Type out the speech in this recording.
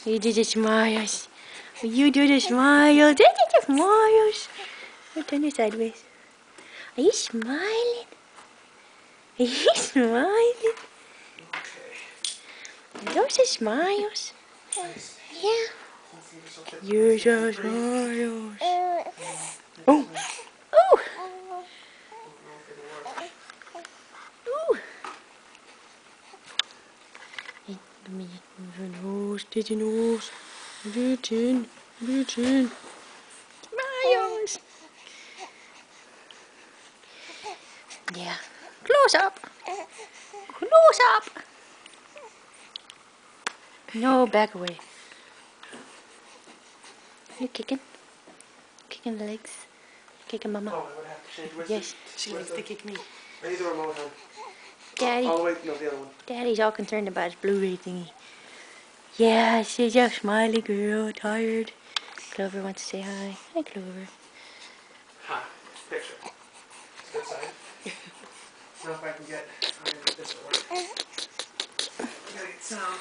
You do the smiles. You do the smiles. Do the smiles. Turn it sideways. Are you smiling? Are you smiling? Those are smiles. Yeah. You're so smiles. Oh. Oh. Ooh. Hey, give me your nose, did your nose, your chin, your chin. Smiles. Yeah. Close up. Close up. No, back away. You kicking? Kicking the legs? Kicking mama? Oh, I would have to change with Yes, she likes to kick me. I need the remote hand. Daddy. Oh wait, no, the other one. Daddy's all concerned about his Blu-ray thingy. Yeah, she's a smiley girl, tired. Clover wants to say hi. Hi, Clover. Ha, picture. Good side. Now if I can get this to work. I gotta get sound.